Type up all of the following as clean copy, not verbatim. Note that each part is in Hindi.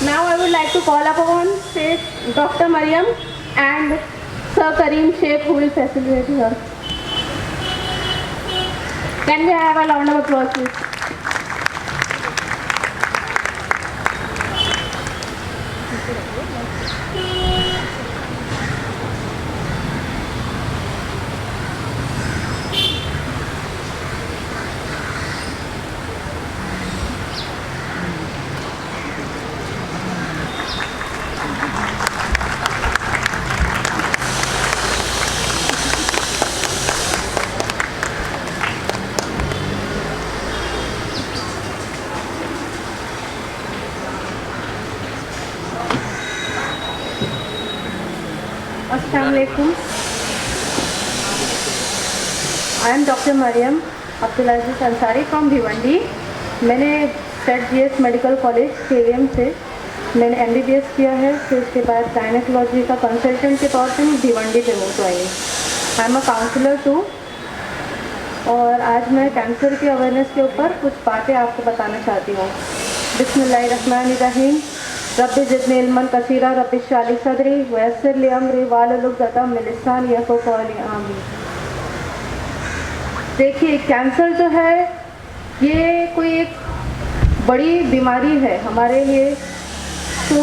Now I would like to call upon Sheikh Dr. Mariam and Sir Kareem Sheikh who will facilitate her. Can we have a round of applause, please? Assalamualaikum. I am Dr. Mariam Abdulaziz Ansari from Bhiwandi. मैंने Seth GS medical college KVM से मैंने एमबीबीएस किया है। फिर उसके बाद गायनेकोलॉजी का कंसल्टेंट के तौर पे मैं भिवंडी पे मूव आई। I am a counsellor too. और आज मैं कैंसर की अवेयरनेस के ऊपर कुछ बातें आपको बताना चाहती हूँ। बिस्मिल्लाहिर्रहमानिर्रहीम। रब्बि ज़िदनी इल्मन कसीरा रब्बि इश्रह ली सदरी वयस्सिर ली अमरी वाहलुल उक़दतम मिन लिसानी यफ़क़हू क़ौली। आमीन। देखिए, कैंसर जो है ये कोई एक बड़ी बीमारी है हमारे लिए। तो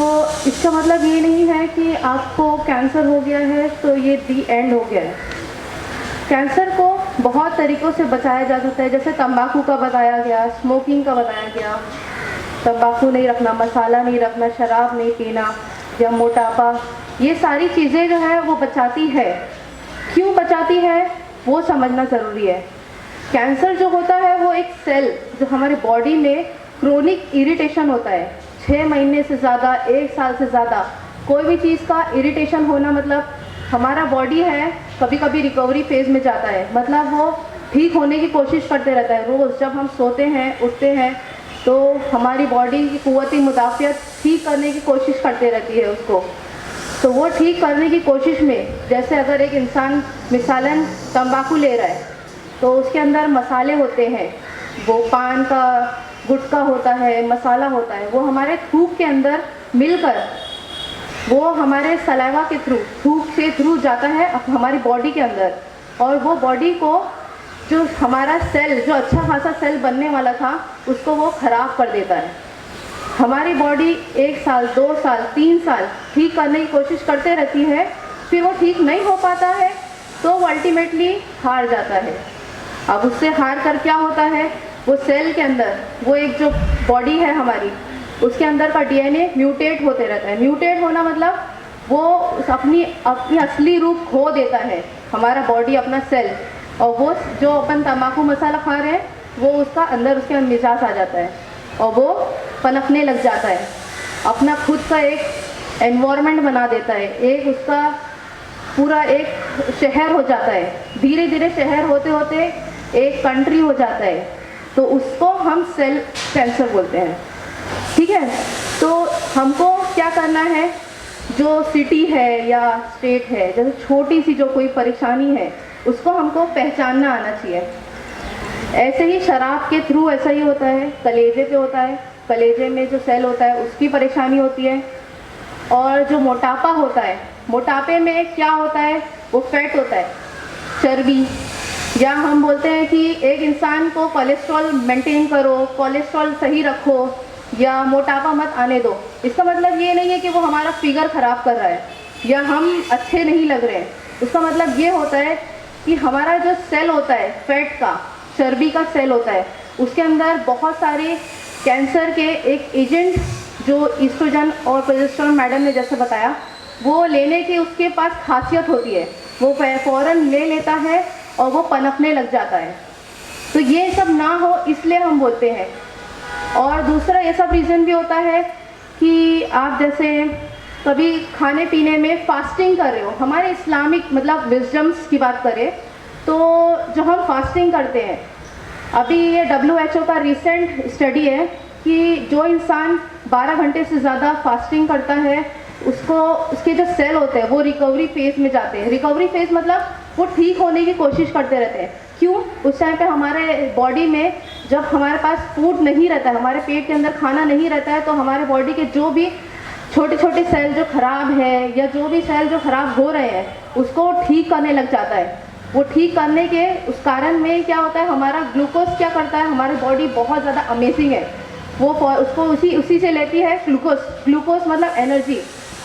इसका मतलब ये नहीं है कि आपको कैंसर हो गया है तो ये दी एंड हो गया है। कैंसर को बहुत तरीक़ों से बचाया जा सकता है, जैसे तंबाकू का बताया गया, स्मोकिंग का बताया गया। तंबाकू नहीं रखना, मसाला नहीं रखना, शराब नहीं पीना या मोटापा, ये सारी चीज़ें जो है वो बचाती है। क्यों बचाती है वो समझना ज़रूरी है। कैंसर जो होता है वो एक सेल जो हमारे बॉडी में क्रोनिक इरिटेशन होता है, 6 महीने से ज़्यादा, 1 साल से ज़्यादा कोई भी चीज़ का इरिटेशन होना, मतलब हमारा बॉडी है कभी कभी रिकवरी फेज़ में जाता है, मतलब वो ठीक होने की कोशिश करते रहता है। रोज़ जब हम सोते हैं उठते हैं तो हमारी बॉडी की क़ुव्वत मुदाफ़ियत ठीक करने की कोशिश करते रहती है उसको। तो वो ठीक करने की कोशिश में, जैसे अगर एक इंसान मिसालन तंबाकू ले रहा है तो उसके अंदर मसाले होते हैं, वो पान का गुटखा होता है, मसाला होता है, वो हमारे थूक के अंदर मिलकर वो हमारे सलाइवा के थ्रू, थूक के थ्रू जाता है हमारी बॉडी के अंदर। और वो बॉडी को जो हमारा सेल, जो अच्छा खासा सेल बनने वाला था, उसको वो ख़राब कर देता है। हमारी बॉडी 1 साल, 2 साल, 3 साल ठीक करने की कोशिश करते रहती है, फिर वो ठीक नहीं हो पाता है तो वो अल्टीमेटली हार जाता है। अब उससे हार कर क्या होता है, वो सेल के अंदर वो एक जो बॉडी है हमारी, उसके अंदर का डीएनए म्यूटेट होते रहता है। म्यूटेट होना मतलब वो अपनी असली रूप खो देता है हमारा बॉडी, अपना सेल। और वो जो अपन तंबाकू मसाला खा रहे हैं वो उसका अंदर उसके मिजाज आ जाता है और वो पनपने लग जाता है, अपना खुद का एक एनवायरनमेंट बना देता है, एक उसका पूरा एक शहर हो जाता है। धीरे धीरे शहर होते होते एक कंट्री हो जाता है। तो उसको हम सेल कैंसर बोलते हैं। ठीक है, तो हमको क्या करना है, जो सिटी है या स्टेट है, जैसे छोटी सी जो कोई परेशानी है उसको हमको पहचानना आना चाहिए। ऐसे ही शराब के थ्रू ऐसा ही होता है, कलेजे पे होता है, कलेजे में जो सेल होता है उसकी परेशानी होती है। और जो मोटापा होता है, मोटापे में क्या होता है, वो फैट होता है, चर्बी। या हम बोलते हैं कि एक इंसान को कोलेस्ट्रॉल मेंटेन करो, कोलेस्ट्रॉल सही रखो या मोटापा मत आने दो। इसका मतलब ये नहीं है कि वो हमारा फिगर ख़राब कर रहा है या हम अच्छे नहीं लग रहे हैं। उसका मतलब ये होता है कि हमारा जो सेल होता है, फैट का, चर्बी का सेल होता है, उसके अंदर बहुत सारे कैंसर के एक एजेंट जो ईस्ट्रोजन और प्रोजेस्टेरोन, मैडम ने जैसे बताया, वो लेने की उसके पास खासियत होती है, वो फ़ौरन ले लेता है और वो पनपने लग जाता है। तो ये सब ना हो इसलिए हम बोलते हैं। और दूसरा ये सब रीज़न भी होता है कि आप जैसे कभी खाने पीने में फास्टिंग कर रहे हो, हमारे इस्लामिक मतलब विजडम्स की बात करें तो जो हम फास्टिंग करते हैं, अभी ये WHO का रिसेंट स्टडी है कि जो इंसान 12 घंटे से ज़्यादा फास्टिंग करता है उसको, उसके जो सेल होते हैं वो रिकवरी फेज़ में जाते हैं। रिकवरी फेज़ मतलब वो ठीक होने की कोशिश करते रहते हैं। क्यों? उस टाइम पे हमारे बॉडी में जब हमारे पास फूड नहीं रहता है, हमारे पेट के अंदर खाना नहीं रहता है, तो हमारे बॉडी के जो भी छोटे छोटे सेल जो ख़राब है या जो भी सेल जो ख़राब हो रहे हैं उसको ठीक करने लग जाता है। वो ठीक करने के उस कारण में क्या होता है, हमारा ग्लूकोज क्या करता है, हमारी बॉडी बहुत ज़्यादा अमेजिंग है, वो उसको उसी से लेती है ग्लूकोज मतलब एनर्जी,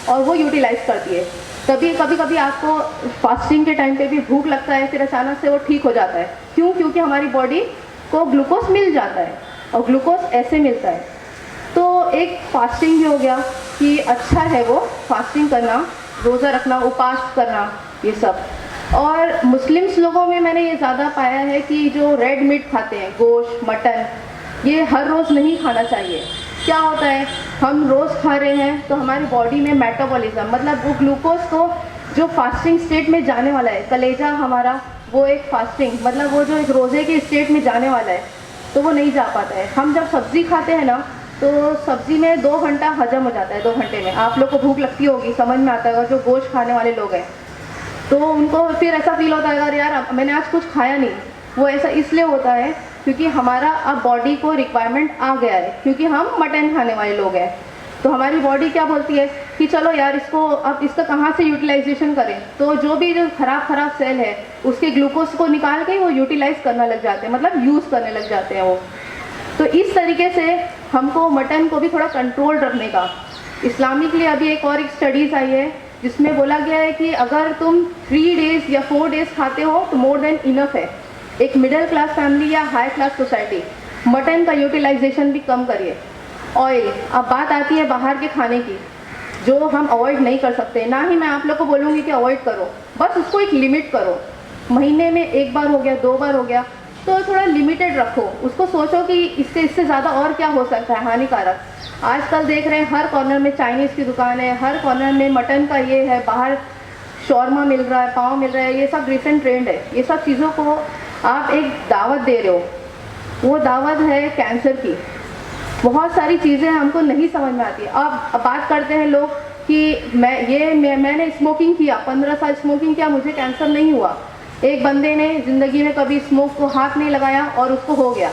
और वो यूटिलाइज करती है। कभी कभी आपको फास्टिंग के टाइम पे भी भूख लगता है, फिर अचानक से वो ठीक हो जाता है। क्यों? क्योंकि हमारी बॉडी को ग्लूकोज मिल जाता है, और ग्लूकोज ऐसे मिलता है। तो एक फास्टिंग भी हो गया कि अच्छा है वो फास्टिंग करना, रोज़ा रखना, उपवास करना, ये सब। और मुस्लिम्स लोगों में मैंने ये ज़्यादा पाया है कि जो रेड मीट खाते हैं, गोश्त, मटन, ये हर रोज़ नहीं खाना चाहिए। क्या होता है, हम रोज़ खा रहे हैं तो हमारी बॉडी में मेटाबॉलिज्म मतलब वो ग्लूकोज को जो फास्टिंग स्टेट में जाने वाला है, कलेजा हमारा वो एक फास्टिंग मतलब वो जो एक रोज़े के स्टेट में जाने वाला है, तो वो नहीं जा पाता है। हम जब सब्ज़ी खाते हैं ना, तो सब्ज़ी में 2 घंटा हजम हो जाता है, 2 घंटे में। आप लोग को भूख लगती होगी, समझ में आता होगा, जो गोश्त खाने वाले लोग हैं तो उनको फिर ऐसा फील होता है अरे यार मैंने आज कुछ खाया नहीं। वो ऐसा इसलिए होता है क्योंकि हमारा अब बॉडी को रिक्वायरमेंट आ गया है, क्योंकि हम मटन खाने वाले लोग हैं। तो हमारी बॉडी क्या बोलती है कि चलो यार इसको अब इसका कहाँ से यूटिलाइजेशन करें, तो जो भी जो खराब सेल है उसके ग्लूकोज को निकाल के वो यूटिलाइज करना लग जाते हैं, मतलब यूज़ करने लग जाते हैं वो। तो इस तरीके से हमको मटन को भी थोड़ा कंट्रोल रखने का, इस्लामिकली अभी एक और स्टडीज़ आई है जिसमें बोला गया है कि अगर तुम 3 डेज़ या 4 डेज़ खाते हो तो मोर देन इनफ है। एक मिडिल क्लास फैमिली या हाई क्लास सोसाइटी मटन का यूटिलाइजेशन भी कम करिए। ऑयल, अब बात आती है बाहर के खाने की जो हम अवॉइड नहीं कर सकते, ना ही मैं आप लोग को बोलूँगी कि अवॉइड करो, बस उसको एक लिमिट करो। महीने में 1 बार हो गया, 2 बार हो गया, तो थोड़ा लिमिटेड रखो उसको। सोचो कि इससे ज़्यादा और क्या हो सकता है हानिकारक। आजकल देख रहे हैं हर कॉर्नर में चाइनीज़ की दुकान है, हर कॉर्नर में मटन का ये है, बाहर शौरमा मिल रहा है, पाव मिल रहा है, ये सब रिसेंट ट्रेंड है। ये सब चीज़ों को आप एक दावत दे रहे हो, वो दावत है कैंसर की। बहुत सारी चीज़ें हमको नहीं समझ में आती। अब बात करते हैं लोग कि मैंने स्मोकिंग किया, 15 साल स्मोकिंग किया, मुझे कैंसर नहीं हुआ। एक बंदे ने ज़िंदगी में कभी स्मोक को हाथ नहीं लगाया और उसको हो गया।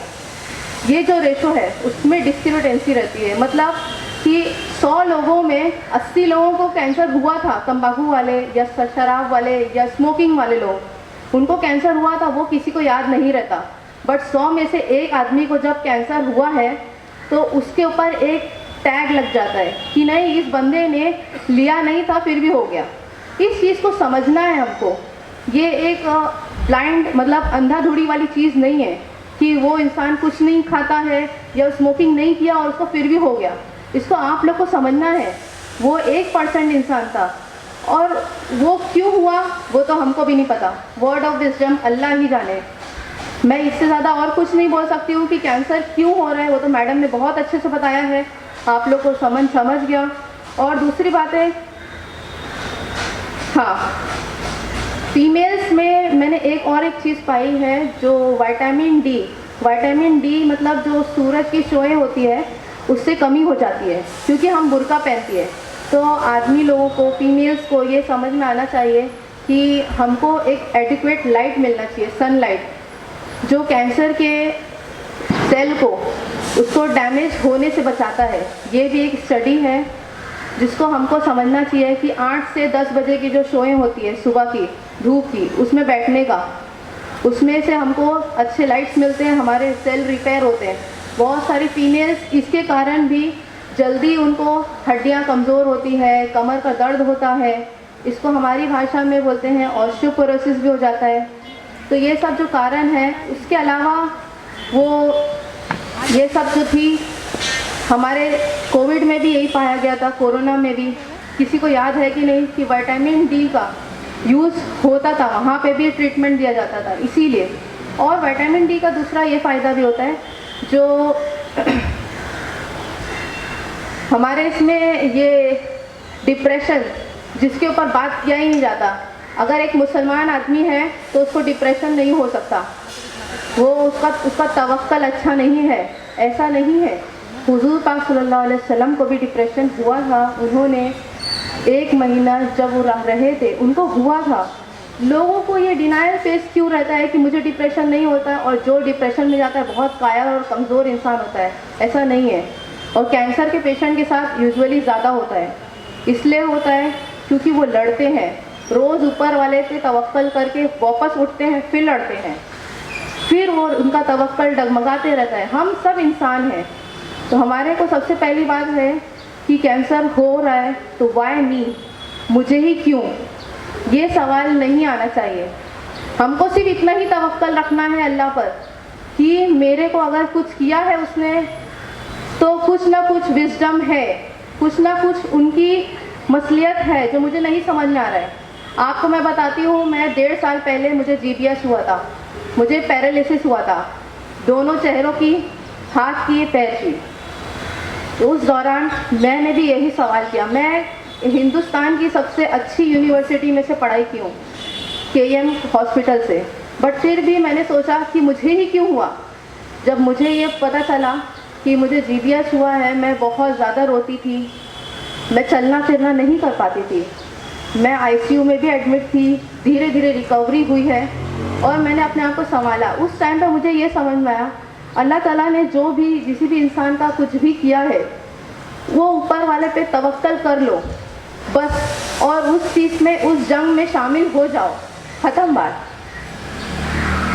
ये जो रेशो है उसमें डिस्क्रिपेंसी रहती है, मतलब कि 100 लोगों में 80 लोगों को कैंसर हुआ था, तंबाकू वाले या शराब वाले या स्मोकिंग वाले लोग, उनको कैंसर हुआ था, वो किसी को याद नहीं रहता। बट 100 में से एक आदमी को जब कैंसर हुआ है तो उसके ऊपर एक टैग लग जाता है कि नहीं इस बंदे ने लिया नहीं था फिर भी हो गया। इस चीज़ को समझना है हमको। ये एक ब्लाइंड मतलब अंधाधुंधी वाली चीज़ नहीं है कि वो इंसान कुछ नहीं खाता है या स्मोकिंग नहीं किया और उसको फिर भी हो गया। इसको आप लोग को समझना है। वो 1% इंसान था और वो क्यों हुआ वो तो हमको भी नहीं पता। वर्ड ऑफ विजडम अल्लाह ही जाने। मैं इससे ज़्यादा और कुछ नहीं बोल सकती हूँ कि कैंसर क्यों हो रहा है, वो तो मैडम ने बहुत अच्छे से बताया है, आप लोग को समझ गया। और दूसरी बात है, हाँ, फीमेल्स में मैंने एक और एक चीज़ पाई है जो विटामिन डी मतलब जो सूरज की शोएं होती है उससे कमी हो जाती है क्योंकि हम बुर्का पहनती है। तो आदमी लोगों को, फीमेल्स को ये समझ में आना चाहिए कि हमको एक एडिक्वेट लाइट मिलना चाहिए, सनलाइट, जो कैंसर के सेल को उसको डैमेज होने से बचाता है। ये भी एक स्टडी है जिसको हमको समझना चाहिए कि 8 से 10 बजे की जो शोएं होती है सुबह की धूप की, उसमें बैठने का, उसमें से हमको अच्छे लाइट्स मिलते हैं, हमारे सेल रिपेयर होते हैं। बहुत सारी फीमेल्स इसके कारण भी जल्दी उनको हड्डियां कमज़ोर होती है, कमर का दर्द होता है, इसको हमारी भाषा में बोलते हैं ऑस्टियोपोरोसिस भी हो जाता है। तो ये सब जो कारण है, उसके अलावा वो ये सब जो थी हमारे कोविड में भी यही पाया गया था, कोरोना में भी। किसी को याद है कि नहीं कि विटामिन डी का यूज़ होता था, वहाँ पे भी ट्रीटमेंट दिया जाता था इसीलिए। और विटामिन डी का दूसरा ये फ़ायदा भी होता है जो हमारे इसमें ये डिप्रेशन जिसके ऊपर बात किया ही नहीं जाता, अगर एक मुसलमान आदमी है तो उसको डिप्रेशन नहीं हो सकता, वो उसका तवक्कल अच्छा नहीं है, ऐसा नहीं है। हुजूर पाक सल्लल्लाहु अलैहि वसल्लम को भी डिप्रेशन हुआ था, उन्होंने 1 महीना जब वो रह रहे थे उनको हुआ था, लोगों को ये डिनायल फेस क्यों रहता है कि मुझे डिप्रेशन नहीं होता है, और जो डिप्रेशन में जाता है बहुत कायर और कमज़ोर इंसान होता है। ऐसा नहीं है। और कैंसर के पेशेंट के साथ यूजुअली ज़्यादा होता है। इसलिए होता है क्योंकि वो लड़ते हैं, रोज़ ऊपर वाले पे तवक्कल करके वापस उठते हैं, फिर लड़ते हैं, फिर वो उनका तवक्कल डगमगाते रहता है। हम सब इंसान हैं। तो हमारे को सबसे पहली बात है कि कैंसर हो रहा है तो वाई मी, मुझे ही क्यों, ये सवाल नहीं आना चाहिए। हमको सिर्फ इतना ही तवक्कल रखना है अल्लाह पर कि मेरे को अगर कुछ किया है उसने तो कुछ ना कुछ विजडम है, कुछ ना कुछ उनकी मसलियत है जो मुझे नहीं समझ में आ रहा है। आपको मैं बताती हूँ, मैं 1.5 साल पहले मुझे GBS हुआ था, मुझे पैरालिसिस हुआ था, दोनों चेहरों की, हाथ की, पैर की। तो उस दौरान मैंने भी यही सवाल किया। मैं हिंदुस्तान की सबसे अच्छी यूनिवर्सिटी में से पढ़ाई की हूँ, KM हॉस्पिटल से, बट फिर भी मैंने सोचा कि मुझे ही क्यों हुआ। जब मुझे ये पता चला कि मुझे GBS हुआ है, मैं बहुत ज़्यादा रोती थी, मैं चलना फिरना नहीं कर पाती थी, मैं ICU में भी एडमिट थी। धीरे धीरे रिकवरी हुई है और मैंने अपने आप को संभाला। उस टाइम पर मुझे ये समझ में आया, अल्लाह ताला ने जो भी किसी भी इंसान का कुछ भी किया है, वो ऊपर वाले पे तवक्कल कर लो बस, और उस चीज़ में, उस जंग में शामिल हो जाओ, ख़त्म बात।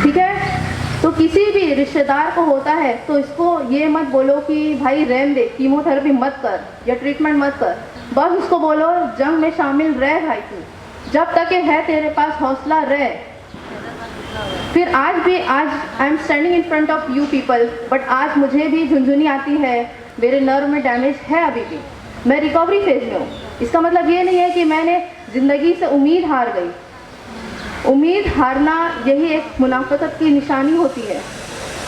ठीक है। तो किसी भी रिश्तेदार को होता है तो इसको ये मत बोलो कि भाई रहने दे, कीमोथेरेपी मत कर या ट्रीटमेंट मत कर, बस उसको बोलो जंग में शामिल रह भाई, तू जब तक है तेरे पास हौसला रह। फिर आज I am standing in front of you people, but आज मुझे भी झुंझुनी आती है, मेरे नर्व में डैमेज है अभी भी, मैं रिकवरी फेज में हूँ। इसका मतलब ये नहीं है कि मैंने ज़िंदगी से उम्मीद हार गई। उम्मीद हारना यही एक मुनाफकत की निशानी होती है।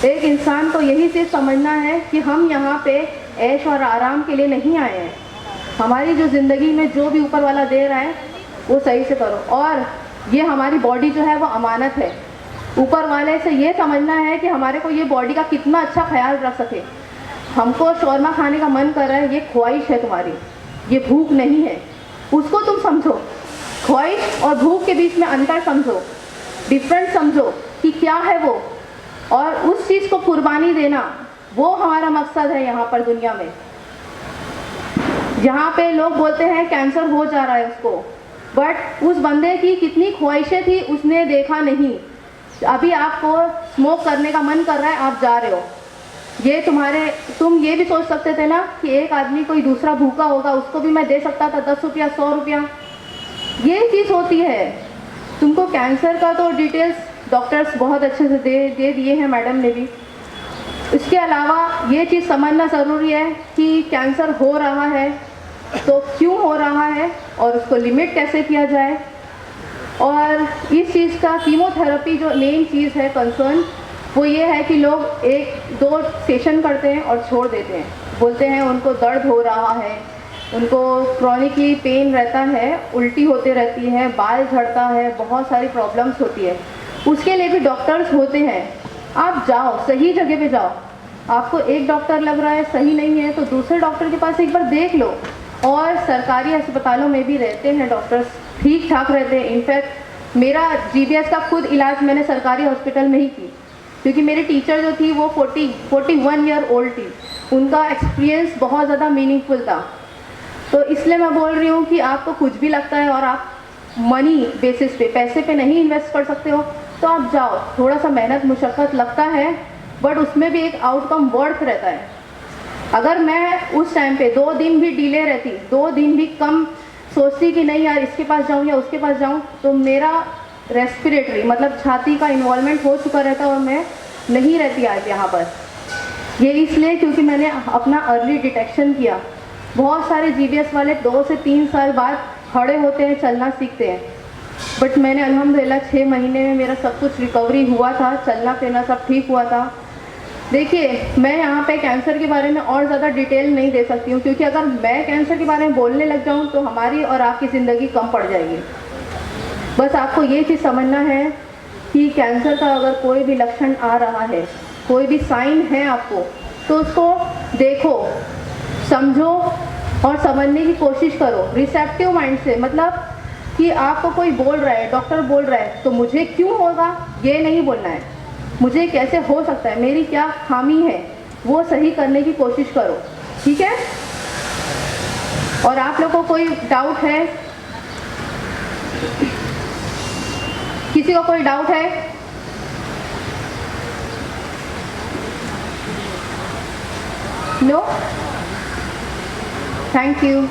एक इंसान को यही सिर्फ समझना है कि हम यहाँ पे ऐश और आराम के लिए नहीं आए हैं। हमारी जो ज़िंदगी में जो भी ऊपर वाला दे रहा है वो सही से करो, और ये हमारी बॉडी जो है वो अमानत है। ऊपर वाले से ये समझना है कि हमारे को ये बॉडी का कितना अच्छा ख्याल रख सके। हमको शौरमा खाने का मन कर रहा है, ये ख्वाहिश है तुम्हारी, ये भूख नहीं है, उसको तुम समझो। ख्वाहिश और भूख के बीच में अंतर समझो, डिफरेंस समझो कि क्या है वो, और उस चीज़ को कुर्बानी देना, वो हमारा मकसद है यहाँ पर दुनिया में। यहाँ पे लोग बोलते हैं कैंसर हो जा रहा है उसको, बट उस बंदे की कितनी ख्वाहिशें थी उसने देखा नहीं। अभी आपको स्मोक करने का मन कर रहा है, आप जा रहे हो, ये तुम ये भी सोच सकते थे ना कि एक आदमी कोई दूसरा भूखा होगा, उसको भी मैं दे सकता था 10 रुपया 100 रुपया। ये चीज़ होती है। तुमको कैंसर का तो डिटेल्स डॉक्टर्स बहुत अच्छे से दे दिए हैं, मैडम ने भी। इसके अलावा ये चीज़ समझना ज़रूरी है कि कैंसर हो रहा है तो क्यों हो रहा है और उसको लिमिट कैसे किया जाए। और इस चीज़ का कीमोथेरेपी जो मेन चीज़ है कंसर्न, वो ये है कि लोग 1-2 सेशन करते हैं और छोड़ देते हैं, बोलते हैं उनको दर्द हो रहा है, उनको क्रॉनिकली पेन रहता है, उल्टी होते रहती है, बाल झड़ता है, बहुत सारी प्रॉब्लम्स होती है। उसके लिए भी डॉक्टर्स होते हैं। आप जाओ, सही जगह पे जाओ। आपको एक डॉक्टर लग रहा है सही नहीं है तो दूसरे डॉक्टर के पास एक बार देख लो। और सरकारी अस्पतालों में भी रहते हैं डॉक्टर्स, ठीक ठाक रहते हैं। इनफैक्ट मेरा GBS का खुद इलाज मैंने सरकारी हॉस्पिटल में ही की, क्योंकि मेरी टीचर जो थी वो 41 ईयर ओल्ड थी, उनका एक्सपीरियंस बहुत ज़्यादा मीनिंगफुल था। तो इसलिए मैं बोल रही हूँ कि आपको कुछ भी लगता है और आप मनी बेसिस पे, पैसे पे नहीं इन्वेस्ट कर सकते हो तो आप जाओ। थोड़ा सा मेहनत मुशक्क़त लगता है, बट उसमें भी एक आउटकम वर्थ रहता है। अगर मैं उस टाइम पे 2 दिन भी डिले रहती, 2 दिन भी कम सोचती कि नहीं यार इसके पास जाऊँ या उसके पास जाऊँ, तो मेरा रेस्पिरेटरी मतलब छाती का इन्वॉल्वमेंट हो चुका रहता और मैं नहीं रहती आज यहाँ पर। ये इसलिए क्योंकि मैंने अपना अर्ली डिटेक्शन किया। बहुत सारे GBS वाले 2 से 3 साल बाद खड़े होते हैं, चलना सीखते हैं, बट मैंने अल्हम्दुलिल्लाह 6 महीने में मेरा सब कुछ रिकवरी हुआ था, चलना फिरना सब ठीक हुआ था। देखिए, मैं यहाँ पे कैंसर के बारे में और ज़्यादा डिटेल नहीं दे सकती हूँ, क्योंकि अगर मैं कैंसर के बारे में बोलने लग जाऊँ तो हमारी और आपकी ज़िंदगी कम पड़ जाएगी। बस आपको ये चीज़ समझना है कि कैंसर का अगर कोई भी लक्षण आ रहा है, कोई भी साइन है आपको, तो उसको देखो, समझो और समझने की कोशिश करो रिसेप्टिव माइंड से। मतलब कि आपको कोई बोल रहा है, डॉक्टर बोल रहा है तो मुझे क्यों होगा, ये नहीं बोलना है। मुझे कैसे हो सकता है, मेरी क्या खामी है, वो सही करने की कोशिश करो, ठीक है। और आप लोगों को कोई डाउट है, किसी को कोई डाउट है? No, thank you.